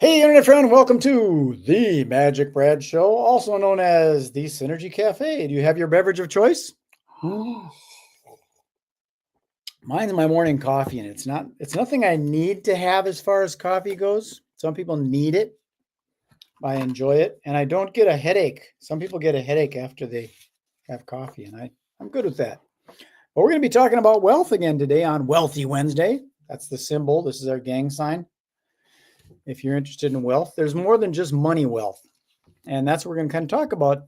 Hey, internet friend, welcome to the Magic Brad Show, also known as the Synergy Cafe. Do you have your beverage of choice? Mine's my morning coffee, and it's nothing I need to have as far as coffee goes. Some people need it. I enjoy it, and I don't get a headache. Some people get a headache after they have coffee, and I'm good with that. But we're going to be talking about wealth again today on Wealthy Wednesday. That's the symbol. This is our gang sign. If you're interested in wealth, there's more than just money wealth. And that's what we're going to kind of talk about.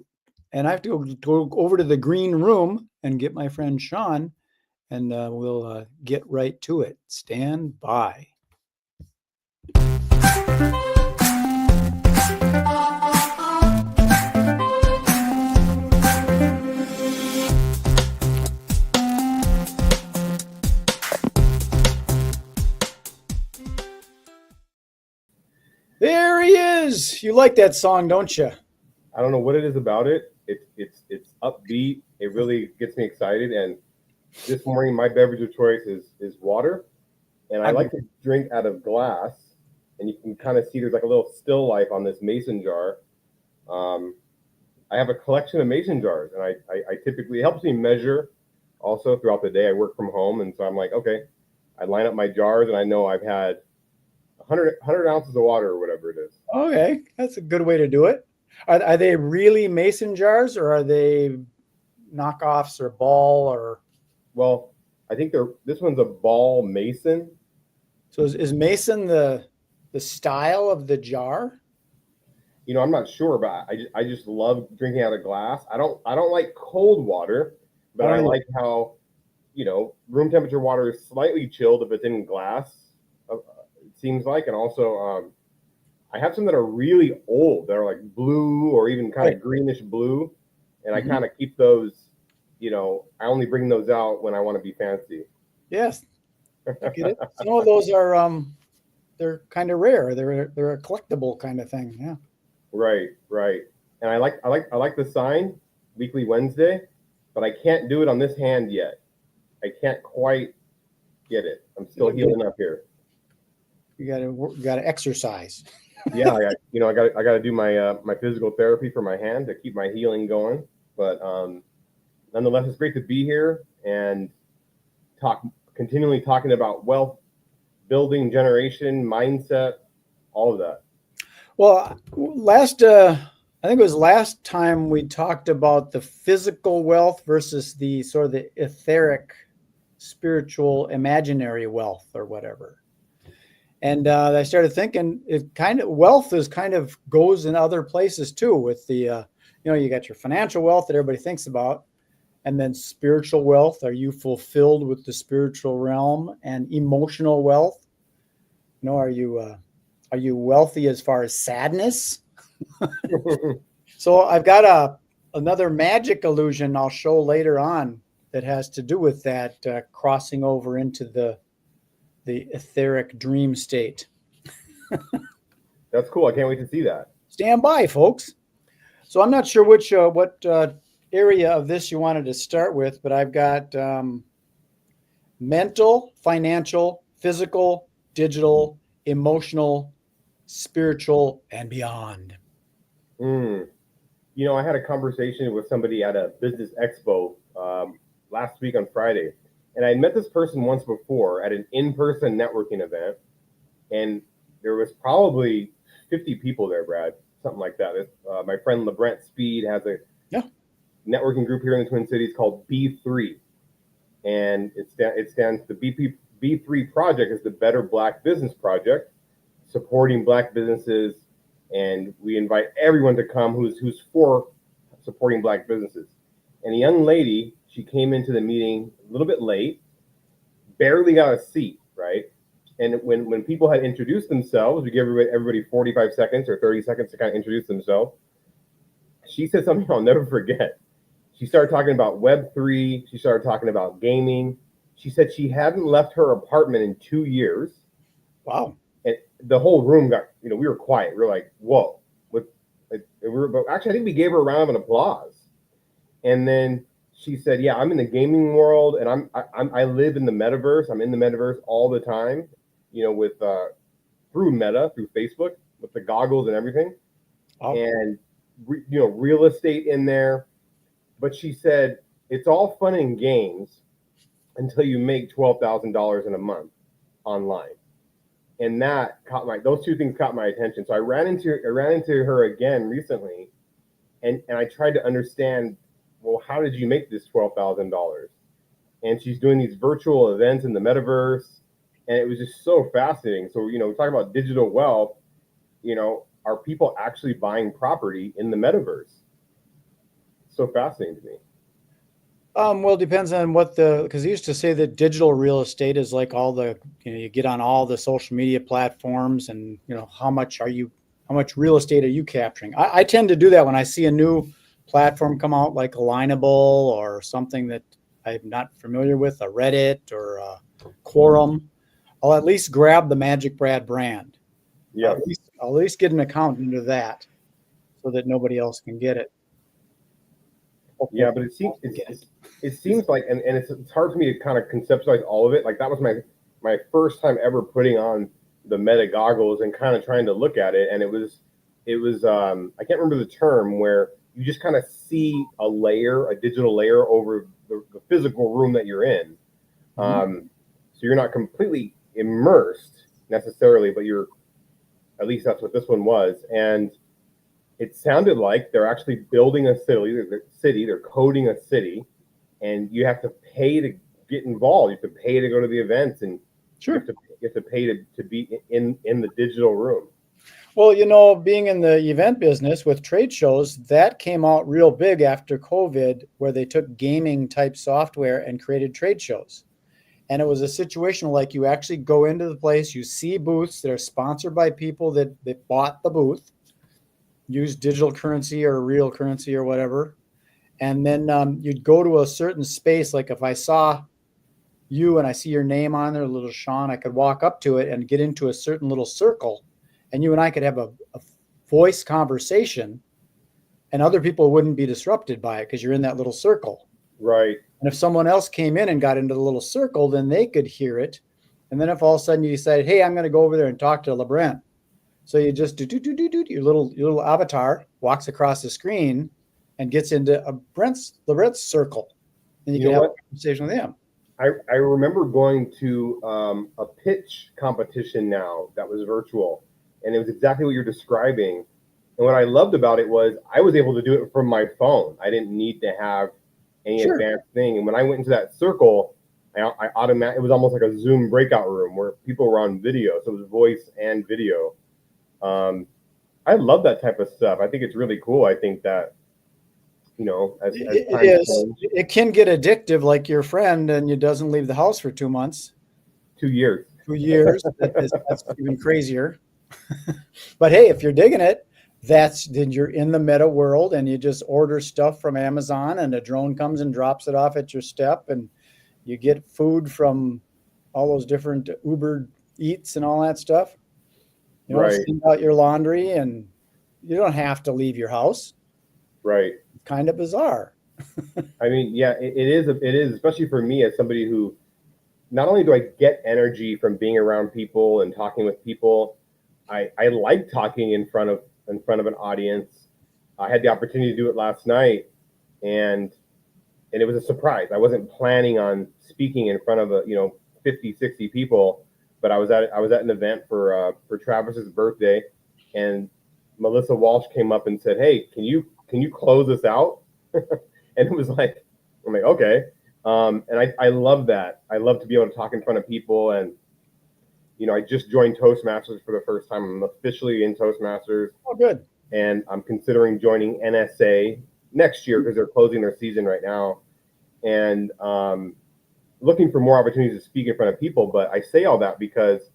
And I have to go over to the green room and get my friend Sean, and we'll get right to it. Stand by. There he is. You like that song, don't you? I don't know what it is about it. It's upbeat. It really gets me excited. And this morning, my beverage of choice is water, and I like to drink out of glass. And you can kind of see there's like a little still life on this mason jar. I have a collection of mason jars, and I typically, it helps me measure also throughout the day. I work from home, and so I'm like, okay, I line up my jars, and I know I've had 100 ounces of water or whatever it is. Okay, that's a good way to do it. Are they really mason jars, or are they knockoffs or ball or? Well, I think this one's a ball mason. So is mason the style of the jar? You know, I'm not sure, but I just love drinking out of glass. I don't like cold water, but I like how, room temperature water is slightly chilled if it's in glass. It seems like, and also I have some that are really old that are like blue or even kind of greenish blue, and I kind of keep those. I only bring those out when I want to be fancy. Yes, I get it. Some of those are they're kind of rare. They're a collectible kind of thing. Yeah. Right. And I like the sign, Weekly Wednesday, but I can't do it on this hand yet. I can't quite get it. I'm still healing up here. You gotta exercise. Yeah, I got to do my physical therapy for my hand to keep my healing going. But nonetheless, it's great to be here and continually talking about wealth building, generation, mindset, all of that. Well, I think it was last time we talked about the physical wealth versus the sort of the etheric, spiritual, imaginary wealth or whatever. And I started thinking wealth is kind of goes in other places too with the, you got your financial wealth that everybody thinks about, and then spiritual wealth. Are you fulfilled with the spiritual realm? And emotional wealth? Are you wealthy as far as sadness? So I've got another magic illusion I'll show later on that has to do with that crossing over into the etheric dream state. That's cool. I can't wait to see that. Stand by, folks. So I'm not sure what area of this you wanted to start with, but I've got mental, financial, physical, digital, emotional, spiritual, and beyond. I had a conversation with somebody at a business expo last week on Friday, and I had met this person once before at an in-person networking event, and there was probably 50 people there, Brad, something like that. My friend LeBrant Speed has a networking group here in the Twin Cities called B3, and it stands the B3 project is the Better Black Business Project, supporting Black businesses, and we invite everyone to come who's for supporting Black businesses. And a young lady, she came into the meeting a little bit late, barely got a seat, right? And when people had introduced themselves, we give everybody 45 seconds or 30 seconds to kind of introduce themselves. She said something I'll never forget. She started talking about Web3. She started talking about gaming. She said she hadn't left her apartment in 2 years. Wow. And the whole room got, we were quiet. We were like, whoa. But actually, I think we gave her a round of applause. And then she said, yeah, I'm in the gaming world, and I live in the metaverse. I'm in the metaverse all the time, with through Meta, through Facebook, with with the goggles and everything, Oh, and real estate in there. But she said it's all fun and games until you make $12,000 in a month online, and that caught those two things caught my attention. So I ran into her again recently, and I tried to understand, well, how did you make this $12,000? And she's doing these virtual events in the metaverse, and it was just so fascinating. So we talk about digital wealth. Are people actually buying property in the metaverse? So fascinating to me. well, it depends on because they used to say that digital real estate is like all you get on all the social media platforms, and how much real estate are you capturing? I tend to do that when I see a new platform come out, like Alignable or something that I'm not familiar with, a Reddit or a Quorum. I'll at least grab the MagicBrad brand. Yeah. I'll at least get an account into that so that nobody else can get it. Yeah, but it seems like, and it's hard for me to kind of conceptualize all of it. Like that was my first time ever putting on the Meta goggles and kind of trying to look at it, and it was I can't remember the term, where you just kind of see a digital layer over the physical room that you're in. So you're not completely immersed necessarily, but at least that's what this one was. And it sounded like they're actually building a city. They're coding a city, and you have to pay to get involved. You have to pay to go to the events, and Sure. you have to pay to be in the digital room. Well, being in the event business with trade shows, that came out real big after COVID, where they took gaming type software and created trade shows. And it was a situation like you actually go into the place, you see booths that are sponsored by people that bought the booth, use digital currency or real currency or whatever. And then you'd go to a certain space. Like if I saw you and I see your name on there, little Sean, I could walk up to it and get into a certain little circle, and you and I could have a voice conversation, and other people wouldn't be disrupted by it because you're in that little circle. Right. And if someone else came in and got into the little circle, then they could hear it. And then if all of a sudden you decide, hey, I'm going to go over there and talk to LeBrent. So you just do your little avatar walks across the screen and gets into LeBrent's circle. And you can have a conversation with him. I remember going to a pitch competition now that was virtual, and it was exactly what you're describing. And what I loved about it was I was able to do it from my phone. I didn't need to have any advanced thing. And when I went into that circle, I automatically, it was almost like a Zoom breakout room where people were on video. So it was voice and video. I love that type of stuff. I think it's really cool. I think that, as it is. It can get addictive, like your friend, and you doesn't leave the house for 2 months. 2 years. 2 years. That's even crazier. But hey, if you're digging it, then you're in the meta world, and you just order stuff from Amazon, and a drone comes and drops it off at your step, and you get food from all those different Uber Eats and all that stuff. Send out your laundry, and you don't have to leave your house. Right. It's kind of bizarre. I mean, yeah, it is, especially for me as somebody who, not only do I get energy from being around people and talking with people, I like talking in front of an audience. I had the opportunity to do it last night, and it was a surprise. I wasn't planning on speaking in front of 50, 60 people, but I was at an event for Travis's birthday, and Melissa Walsh came up and said, "Hey, can you close us out?" And it was like, I'm like, okay. And I love that. I love to be able to talk in front of people. And, I just joined Toastmasters for the first time. I'm officially in Toastmasters. Oh, good. And I'm considering joining NSA next year because they're closing their season right now. And looking for more opportunities to speak in front of people. But I say all that because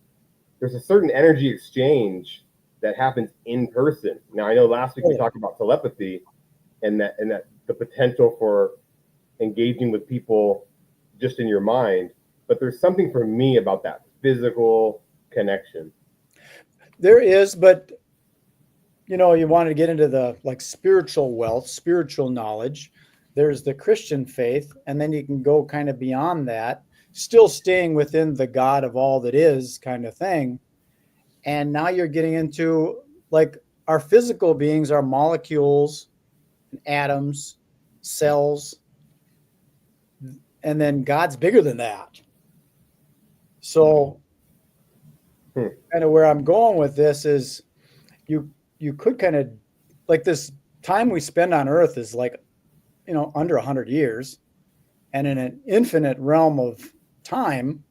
there's a certain energy exchange that happens in person. Now, I know last week we talked about telepathy and that the potential for engaging with people just in your mind, but there's something for me about that physical connection. There is, but you want to get into the spiritual wealth, spiritual knowledge. There's the Christian faith, and then you can go kind of beyond that, still staying within the God of all that is kind of thing. And now you're getting into like our physical beings are molecules, atoms, cells, and then God's bigger than that. So kind of where I'm going with this is you could kind of like this time we spend on earth is like, under 100 years, and in an infinite realm of time,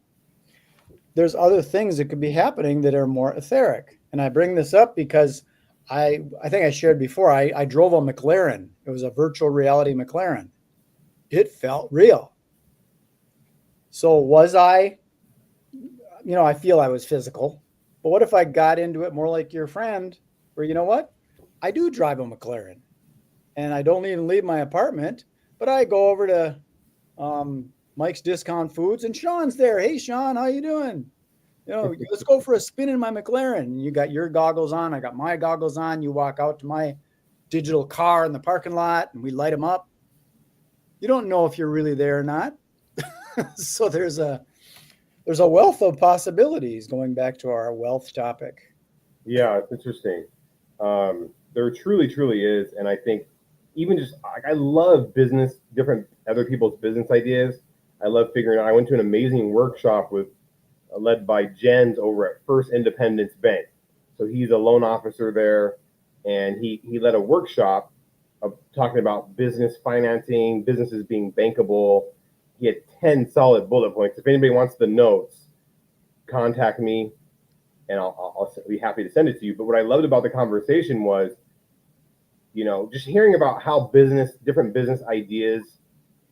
there's other things that could be happening that are more etheric. And I bring this up because I think I shared before, I drove a McLaren. It was a virtual reality McLaren. It felt real. So was I, I feel I was physical, but what if I got into it more like your friend, where, you know what? I do drive a McLaren and I don't even leave my apartment, but I go over to Mike's Discount Foods and Sean's there. Hey, Sean, how you doing? Let's go for a spin in my McLaren. You got your goggles on. I got my goggles on. You walk out to my digital car in the parking lot and we light them up. You don't know if you're really there or not. So there's a wealth of possibilities, going back to our wealth topic. Yeah, it's interesting. There truly, truly is. And I think even just, I love business, different other people's business ideas. I love figuring out. I went to an amazing workshop led by Jens over at First Independence Bank. So he's a loan officer there, and he led a workshop of talking about business financing, businesses being bankable. He had 10 solid bullet points. If anybody wants the notes, contact me, and I'll be happy to send it to you. But what I loved about the conversation was, just hearing about how different business ideas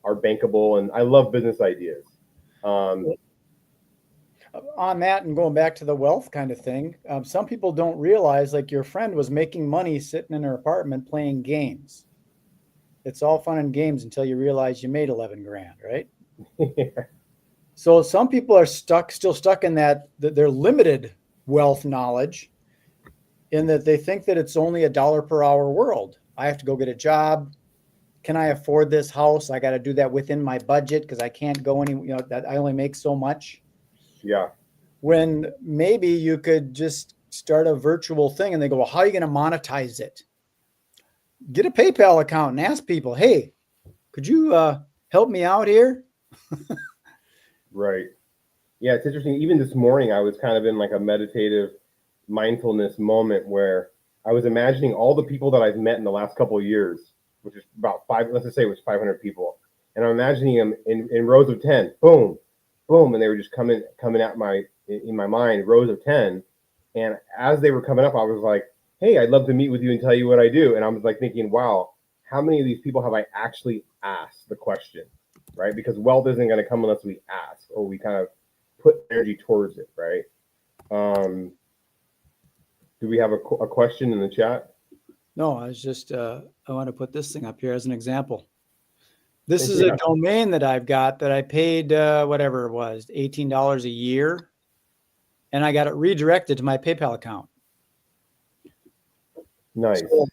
are bankable, and I love business ideas. On that, and going back to the wealth kind of thing, some people don't realize, like your friend was making money sitting in her apartment playing games. It's all fun and games until you realize you made 11 grand, right? Yeah. So some people are still stuck in that their limited wealth knowledge, in that they think that it's only $1 per hour world. I have to go get a job. Can I afford this house? I got to do that within my budget because I can't go that I only make so much. Yeah. When maybe you could just start a virtual thing and they go, well, how are you going to monetize it? Get a PayPal account and ask people, hey, could you help me out here? Right. Yeah, it's interesting. Even this morning, I was kind of in like a meditative mindfulness moment where I was imagining all the people that I've met in the last couple of years, which is about let's just say it was 500 people. And I'm imagining them in rows of 10, boom, boom. And they were just coming at in my mind, rows of 10. And as they were coming up, I was like, hey, I'd love to meet with you and tell you what I do. And I was like thinking, wow, how many of these people have I actually asked the question, right? Because wealth isn't going to come unless we ask or we kind of put energy towards it, right? Do we have a question in the chat? No, I was just, I want to put this thing up here as an example. This is a domain that I've got that I paid, whatever it was, $18 a year. And I got it redirected to my PayPal account. Nice. So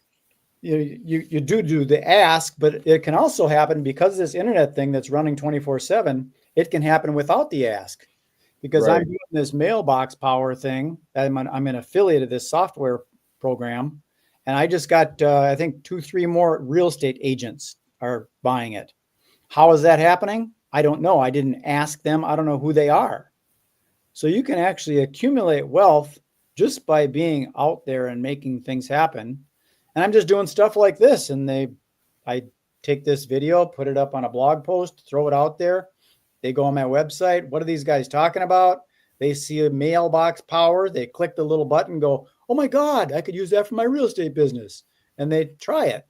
you do the ask, but it can also happen because this internet thing that's running 24/7, it can happen without the ask. Because right. I'm doing this mailbox power thing. I'm an affiliate of this software program. And I just got, I think 2-3 more real estate agents are buying it. How is that happening? I don't know. I didn't ask them. I don't know who they are. So you can actually accumulate wealth just by being out there and making things happen. And I'm just doing stuff like this. And I take this video, put it up on a blog post, throw it out there. They go on my website. What are these guys talking about? They see a mailbox power. They click the little button, go, oh my God, I could use that for my real estate business. And they try it.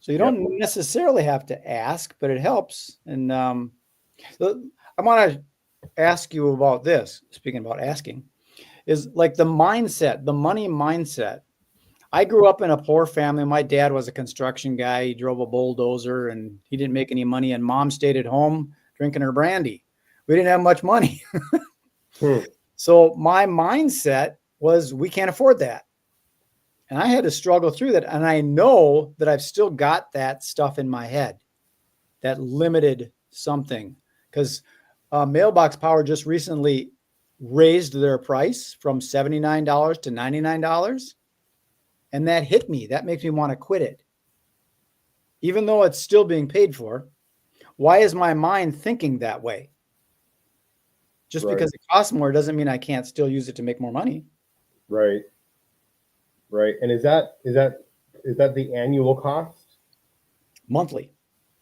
So you don't necessarily have to ask, but it helps. And I want to ask you about this, speaking about asking, is like the mindset, the money mindset. I grew up in a poor family. My dad was a construction guy. He drove a bulldozer and he didn't make any money. And mom stayed at home drinking her brandy. We didn't have much money. So my mindset was, we can't afford that. And I had to struggle through that. And I know that I've still got that stuff in my head, that limited something. Because mailbox power just recently raised their price from $79 to $99. And that hit me. That makes me want to quit it. Even though it's still being paid for, why is my mind thinking that way? Just Right. because it costs more doesn't mean I can't still use it to make more money. Right. Right. And is that the annual cost? Monthly,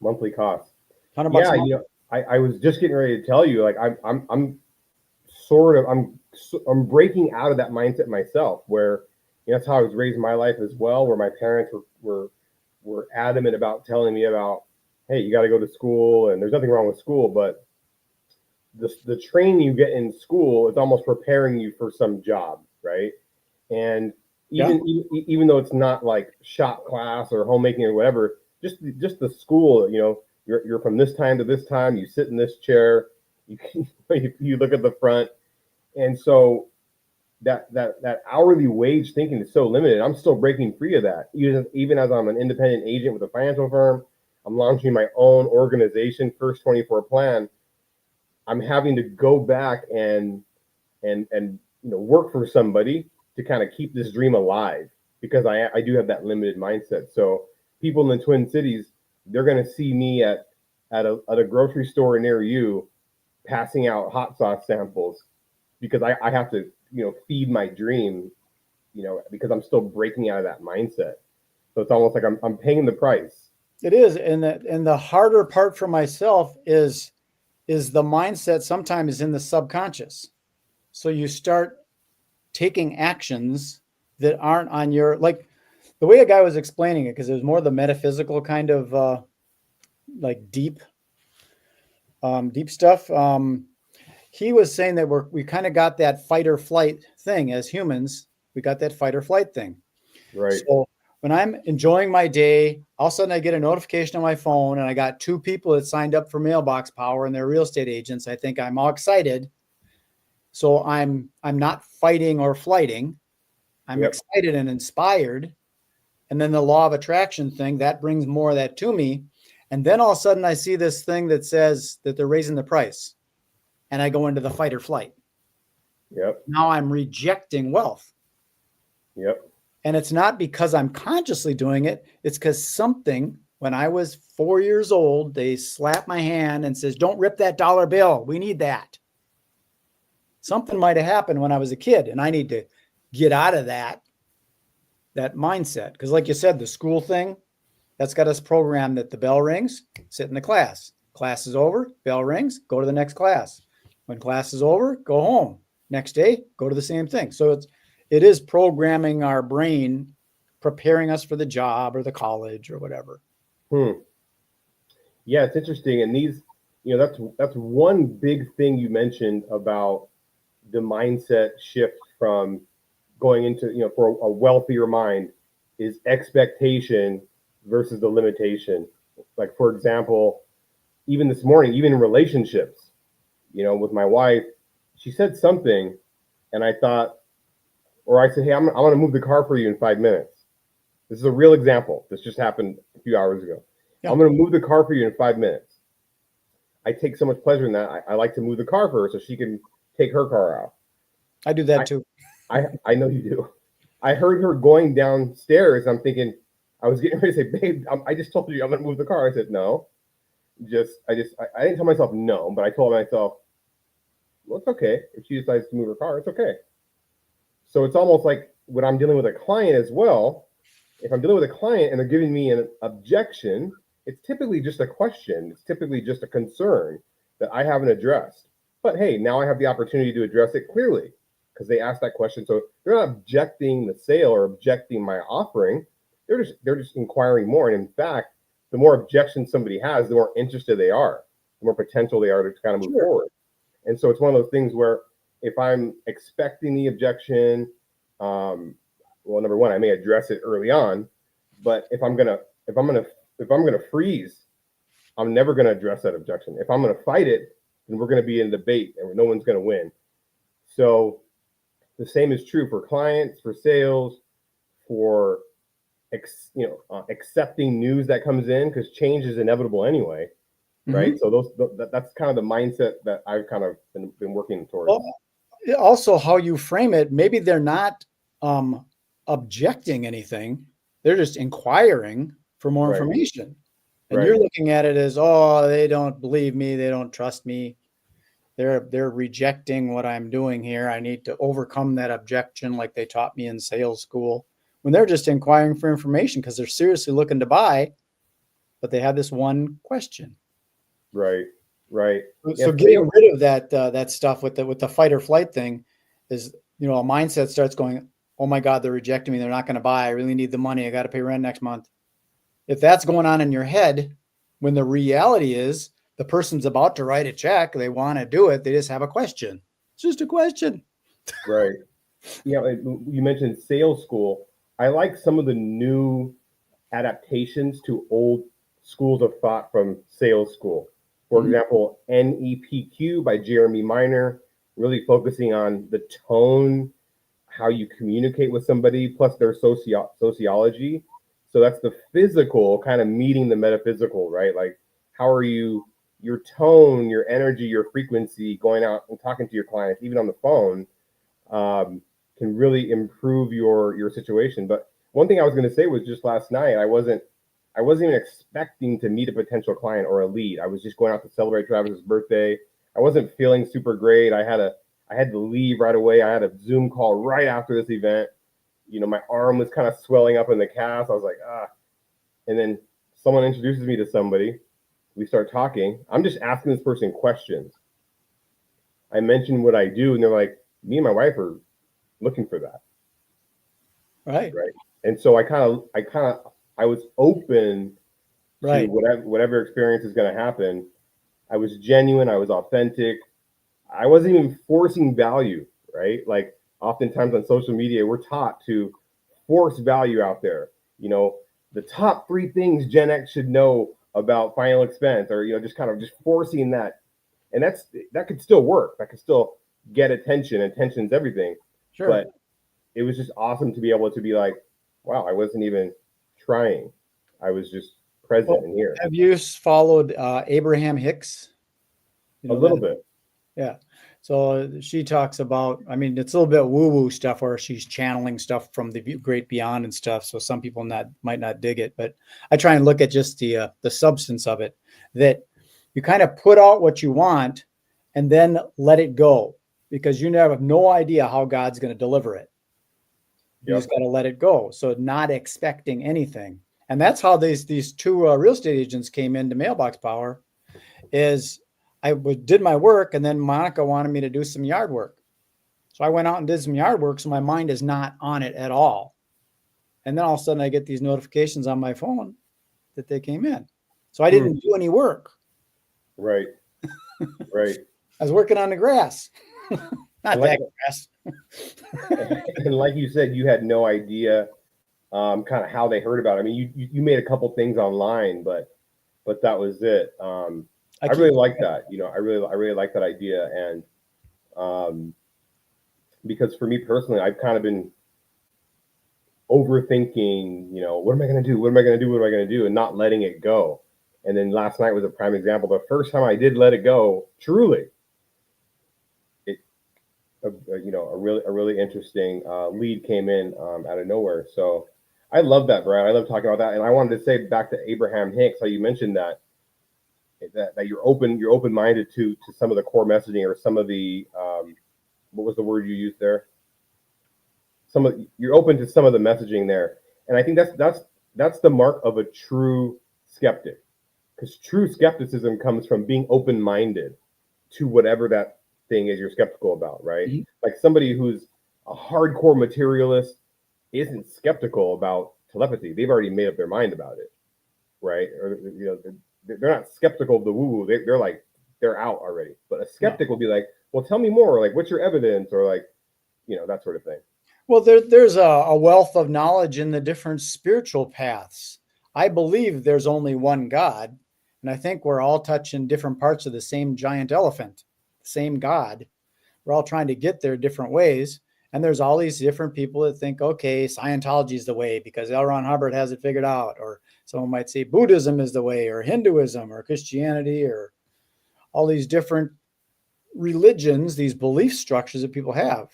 Monthly cost. 100 bucks a Yeah, month. I was just getting ready to tell you, like I'm breaking out of that mindset myself, where that's how I was raised in my life as well, where my parents were adamant about telling me about, hey, you got to go to school, and there's nothing wrong with school, but the training you get in school is almost preparing you for some job, right? And Yeah. even though it's not like shop class or homemaking or whatever, just the school, you're from this time to this time, you sit in this chair, you you look at the front, and so that hourly wage thinking is so limited. I'm still breaking free of that. Even as I'm an independent agent with a financial firm, I'm launching my own organization, First 24 Plan. I'm having to go back and work for somebody to kind of keep this dream alive, because I do have that limited mindset. So people in the Twin Cities, they're going to see me at a grocery store near you passing out hot sauce samples, because I have to feed my dream, because I'm still breaking out of that mindset. So it's almost like I'm paying the price. It is. And the harder part for myself is the mindset sometimes is in the subconscious. So you start taking actions that aren't on your, like the way a guy was explaining it, because it was more the metaphysical kind of like deep stuff. He was saying that we kind of got that fight or flight thing as humans. We got that fight or flight thing. Right. So when I'm enjoying my day, all of a sudden I get a notification on my phone and I got 2 people that signed up for mailbox power and they're real estate agents. I think I'm all excited. So I'm not fighting or flighting. I'm Yep. excited and inspired. And then the law of attraction thing, that brings more of that to me. And then all of a sudden I see this thing that says that they're raising the price. And I go into the fight or flight. Yep. Now I'm rejecting wealth. Yep. And it's not because I'm consciously doing it. It's because something, when I was 4 years old, they slapped my hand and says, don't rip that dollar bill. We need that. Something might have happened when I was a kid, and I need to get out of that mindset. Because like you said, the school thing, that's got us programmed that the bell rings, sit in the class. Class is over, bell rings, go to the next class. When class is over, go home. Next day, go to the same thing. So it is programming our brain, preparing us for the job or the college or whatever. Yeah, it's interesting. And that's one big thing you mentioned about the mindset shift from going into, for a wealthier mind, is expectation versus the limitation. Like, for example, even this morning, even in relationships, with my wife, she said something, and I thought, or I said, hey, I'm going to move the car for you in 5 minutes. This is a real example. This just happened a few hours ago. Yeah. I'm going to move the car for you in 5 minutes. I take so much pleasure in that. I like to move the car for her so she can take her car out. I do that too. I know you do. I heard her going downstairs. I'm thinking, I was getting ready to say, babe, I just told you I'm going to move the car. I said, no. I didn't tell myself no, but I told myself, well, it's okay. If she decides to move her car, it's okay. So it's almost like when I'm dealing with a client as well, if I'm dealing with a client and they're giving me an objection, it's typically just a question. It's typically just a concern that I haven't addressed. But hey, now I have the opportunity to address it clearly because they asked that question. So they're not objecting the sale or objecting my offering. They're just inquiring more. And in fact, the more objections somebody has, the more interested they are, the more potential they are to kind of move forward. And so it's one of those things where if I'm expecting the objection, well, number one, I may address it early on, but if I'm gonna freeze, I'm never gonna address that objection. If I'm gonna fight it, then we're gonna be in debate and no one's gonna win. So the same is true for clients, for sales, for accepting news that comes in, because change is inevitable anyway, right? So that's kind of the mindset that I've kind of been working towards. Well, also how you frame it, maybe they're not objecting anything. They're just inquiring for more Right. information. And Right. you're looking at it as, oh, they don't believe me. They don't trust me. They're rejecting what I'm doing here. I need to overcome that objection like they taught me in sales school. When they're just inquiring for information because they're seriously looking to buy, but they have this one question. Right. Right. Yeah. So getting rid of that stuff with the fight or flight thing is, a mindset starts going, oh my God, they're rejecting me. They're not going to buy. I really need the money. I got to pay rent next month. If that's going on in your head, when the reality is the person's about to write a check, they want to do it. They just have a question. It's just a question. Right. Yeah. You mentioned sales school. I like some of the new adaptations to old schools of thought from sales school. For example, NEPQ by Jeremy Miner, really focusing on the tone, how you communicate with somebody, plus their sociology. So that's the physical kind of meeting the metaphysical, right? Like, how are you, your tone, your energy, your frequency, going out and talking to your clients, even on the phone, can really improve your situation. But one thing I was going to say was just last night, I wasn't even expecting to meet a potential client or a lead. I was just going out to celebrate Travis's birthday. I wasn't feeling super great. I had to leave right away. I had a Zoom call right after this event. My arm was kind of swelling up in the cast. I was like, ah. And then someone introduces me to somebody. We start talking. I'm just asking this person questions. I mentioned what I do, and they're like, me and my wife are looking for that. Right. Right. And so I was open to Right. whatever experience is going to happen. I was genuine. I was authentic. I wasn't even forcing value, right? Like oftentimes on social media, we're taught to force value out there. The top 3 things Gen X should know about final expense, or just kind of just forcing that, and that could still work. That could still get attention. Attention's everything. Sure. But it was just awesome to be able to be like, wow, I wasn't even trying. I was just present and here. Have you followed Abraham Hicks? A little bit. Yeah. So she talks about, it's a little bit woo-woo stuff where she's channeling stuff from the great beyond and stuff. So some people might not dig it, but I try and look at just the substance of it, that you kind of put out what you want and then let it go, because you have no idea how God's going to deliver it. You just got to let it go. So not expecting anything. And that's how these 2 real estate agents came into Mailbox Power. Is I did my work, and then Monica wanted me to do some yard work. So I went out and did some yard work. So my mind is not on it at all. And then all of a sudden I get these notifications on my phone that they came in. So I didn't do any work. Right. Right. I was working on the grass. Not that grass. And like you said, you had no idea kind of how they heard about it. I mean, you made a couple things online, but that was it. I really like that. I really like that idea. And because for me personally, I've kind of been overthinking, what am I going to do? What am I going to do? What am I going to do? And not letting it go. And then last night was a prime example. The first time I did let it go, truly, a really interesting lead came in out of nowhere. So I love that, Brad. I love talking about that. And I wanted to say back to Abraham Hicks, how you mentioned that you're open-minded to some of the core messaging, or some of the what was the word you used there? You're open to some of the messaging there. And I think that's the mark of a true skeptic, because true skepticism comes from being open-minded to whatever that thing is you're skeptical about, right? Mm-hmm. Like somebody who's a hardcore materialist isn't skeptical about telepathy. They've already made up their mind about it, right? Or they're not skeptical of the woo-woo. They're like, they're out already. But a skeptic will be like, well, tell me more. Like, what's your evidence? Or like, that sort of thing. Well, there's a wealth of knowledge in the different spiritual paths. I believe there's only one God, and I think we're all touching different parts of the same giant elephant, the same God. We're all trying to get there different ways. And there's all these different people that think, okay, Scientology is the way because L. Ron Hubbard has it figured out. Or someone might say Buddhism is the way, or Hinduism, or Christianity, or all these different religions, these belief structures that people have.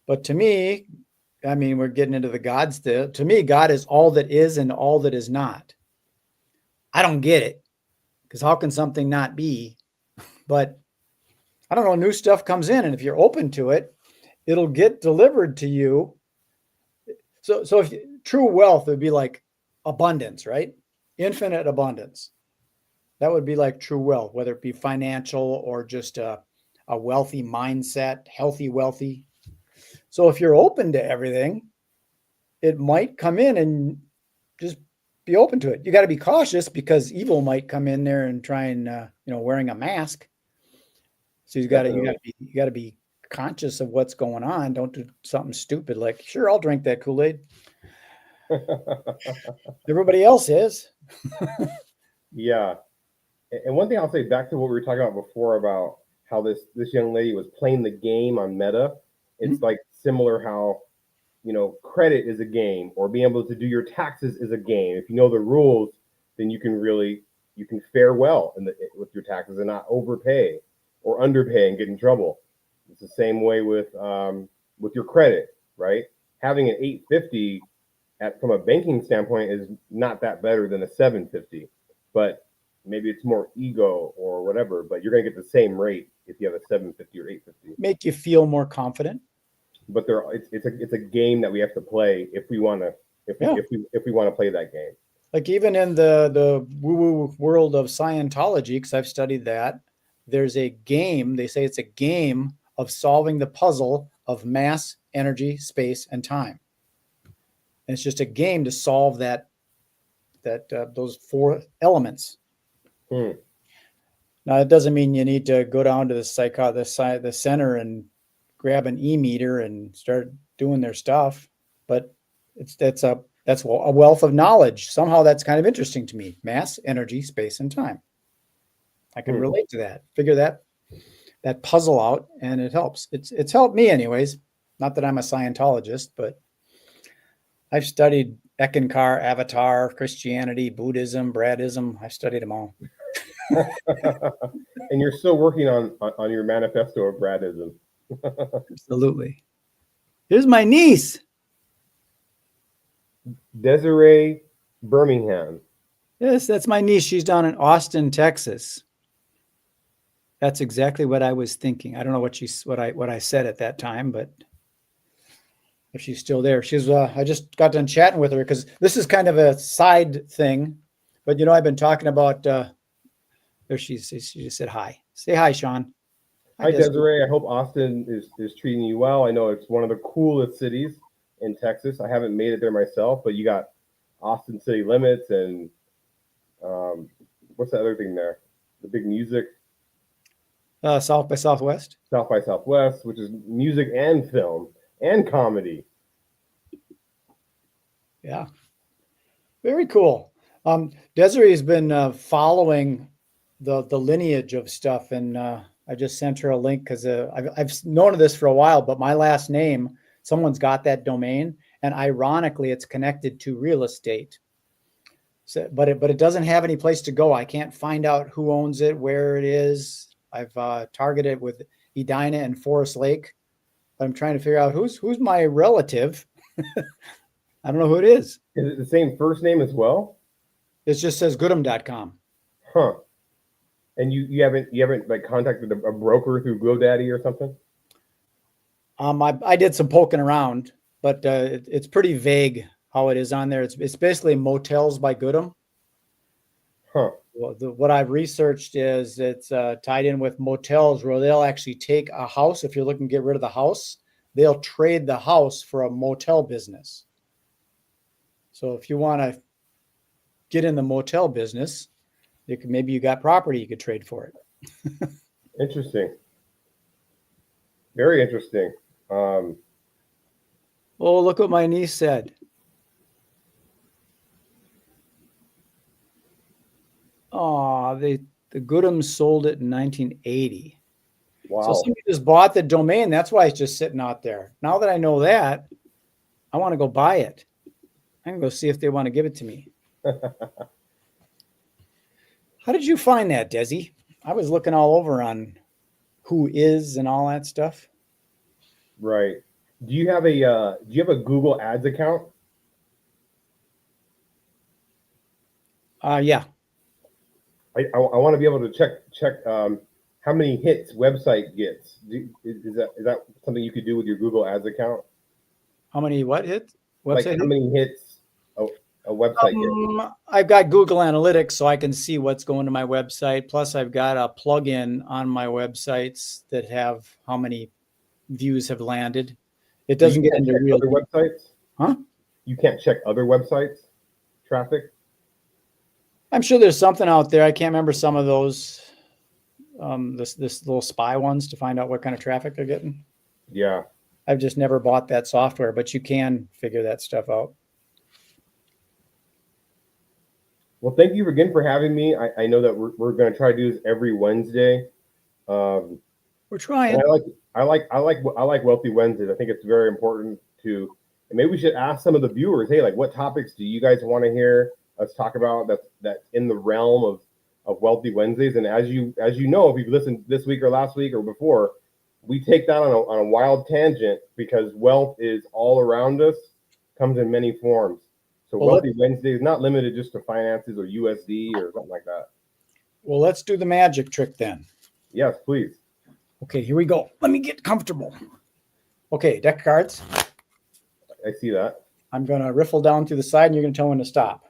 But to me, I mean, we're getting into the gods still. To me, God is all that is and all that is not. I don't get it, because how can something not be? But I don't know, new stuff comes in, and if you're open to it, it'll get delivered to you. So if true wealth would be like abundance, right? Infinite abundance. That would be like true wealth, whether it be financial or just a wealthy mindset, healthy, wealthy. So if you're open to everything, it might come in, and just be open to it. You got to be cautious, because evil might come in there and try and, wearing a mask. So you got to be conscious of what's going on. Don't do something stupid like, sure, I'll drink that Kool-Aid. Everybody else is. Yeah. And one thing I'll say, back to what we were talking about before about how this young lady was playing the game on Meta. It's Mhm. like similar how, credit is a game, or being able to do your taxes is a game. If you know the rules, then you can fare well with your taxes and not overpay or underpay and get in trouble. It's the same way with your credit, right? Having an 850 from a banking standpoint is not that better than a 750, but maybe it's more ego or whatever. But you're going to get the same rate if you have a 750 or 850. Make you feel more confident. But it's a game that we have to play if we want to if we want to play that game. Like even in the woo-woo world of Scientology, because I've studied that, there's a game. They say it's a game of solving the puzzle of mass, energy, space, and time. And it's just a game to solve those four elements. Hmm. Now, it doesn't mean you need to go down to the center and grab an e-meter and start doing their stuff, but that's a wealth of knowledge. Somehow that's kind of interesting to me. Mass, energy, space, and time. I can relate to that. Figure that puzzle out, and it helps. It's helped me anyways. Not that I'm a Scientologist, but I've studied Ekankar, Avatar, Christianity, Buddhism, Bradism. I've studied them all. And you're still working on your manifesto of Bradism. Absolutely. Here's my niece. Desiree Birmingham. Yes, that's my niece. She's down in Austin, Texas. That's exactly what I was thinking. I don't know what I said at that time, but if she's still there, I just got done chatting with her, because this is kind of a side thing, but I've been talking about. There she just said hi. Say hi, Sean. Hi, Desiree. I hope Austin is treating you well. I know it's one of the coolest cities in Texas. I haven't made it there myself, but you got Austin City Limits and what's the other thing there? The big music. South by Southwest. South by Southwest, which is music and film and comedy. Yeah. Very cool. Desiree has been following the lineage of stuff, and I just sent her a link because I've known of this for a while, but my last name, someone's got that domain, and ironically, it's connected to real estate. So, but it doesn't have any place to go. I can't find out who owns it, where it is. I've targeted with Edina and Forest Lake, but I'm trying to figure out who's my relative. I don't know who it is. Is it the same first name as well? It just says goodham.com. Huh. And you haven't like contacted a broker through GoDaddy or something? I did some poking around, but it's pretty vague how it is on there. It's basically Motels by Goodham. Huh. Well, what I've researched is it's tied in with motels where they'll actually take a house. If you're looking to get rid of the house, they'll trade the house for a motel business. So if you want to get in the motel business, maybe you got property you could trade for it. Interesting. Very interesting. Oh, look what my niece said. Oh, the Goodhams sold it in 1980. Wow. So somebody just bought the domain. That's why it's just sitting out there. Now that I know that, I want to go buy it. I can go see if they want to give it to me. How did you find that, Desi? I was looking all over on who is and all that stuff. Right. Do you have a Google Ads account? Yeah. I want to be able to check how many hits website gets. Is that something you could do with your Google Ads account? How many what hit? Like Website how hit? many hits a website gets? I've got Google Analytics, so I can see what's going to my website. Plus, I've got a plugin on my websites that have how many views have landed. It So you doesn't get can't into check real other websites? Huh? You can't check other websites traffic? I'm sure there's something out there. I can't remember some of those, this little spy ones to find out what kind of traffic they're getting. Yeah. I've just never bought that software, but you can figure that stuff out. Well, thank you again for having me. I know that we're going to try to do this every Wednesday. We're trying. And I like Wealthy Wednesdays. I think it's very important to, and maybe we should ask some of the viewers, hey, like what topics do you guys want to hear us talk about that's in the realm of Wealthy Wednesdays? And as you know, if you've listened this week or last week or before, we take that on a wild tangent because wealth is all around us, comes in many forms. So Wealthy Wednesday is not limited just to finances or USD or something like that. Well, let's do the magic trick then. Yes, please. Okay, here we go. Let me get comfortable. Okay, deck of cards. I see that. I'm going to riffle down to the side, and you're going to tell me when to stop.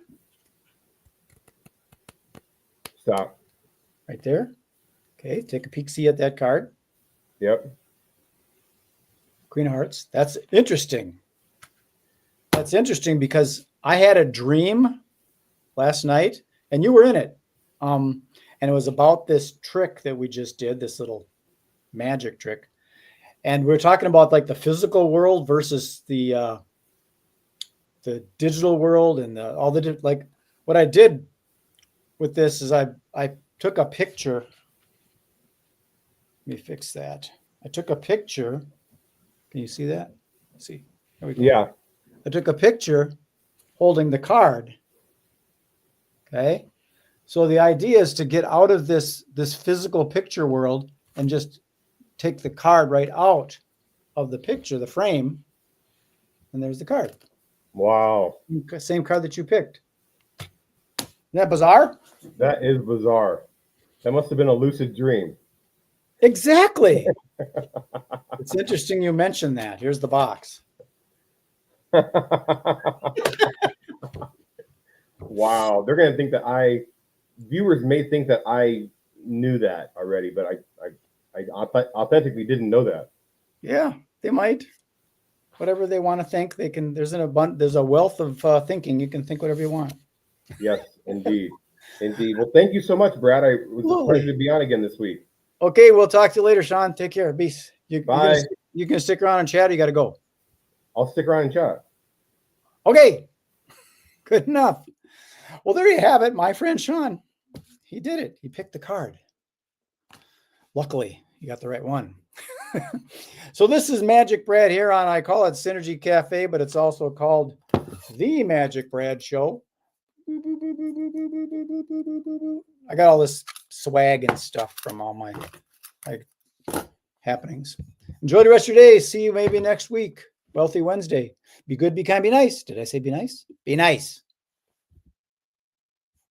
Stop. Right there. Okay, take a peek, see at that card. Yep. Queen of Hearts. That's interesting. That's interesting because I had a dream last night, and you were in it. And it was about this trick that we just did, this little magic trick. And we're talking about like the physical world versus the digital world and all the like. What I did with this is I took a picture. Let me fix that. I took a picture. Can you see that? Let's see. There we go. Yeah. I took a picture holding the card. Okay. So the idea is to get out of this physical picture world and just take the card right out of the picture, the frame, and there's the card. Wow. Same card that you picked. Isn't that bizarre? That is bizarre. That must have been a lucid dream. Exactly. It's interesting you mentioned that. Here's the box. Wow. They're going to think that viewers may think that I knew that already, but I authentically didn't know that. Yeah, they might. Whatever they want to think, they can. There's a wealth of thinking. You can think whatever you want. Yes, indeed. Indeed. Well, thank you so much, Brad. It was a pleasure to be on again this week. Okay, we'll talk to you later, Sean. Take care. Peace. Bye. You can stick around and chat, or you got to go? I'll stick around and chat. Okay. Good enough. Well, there you have it. My friend Sean. He did it. He picked the card. Luckily, he got the right one. So this is MagicBrad here on, I call it Synergy Cafe, but it's also called The MagicBrad Show. I got all this swag and stuff from all my happenings. Enjoy the rest of your day. See you maybe next week. Wealthy Wednesday. Be good, be kind, be nice. Did I say be nice? Be nice.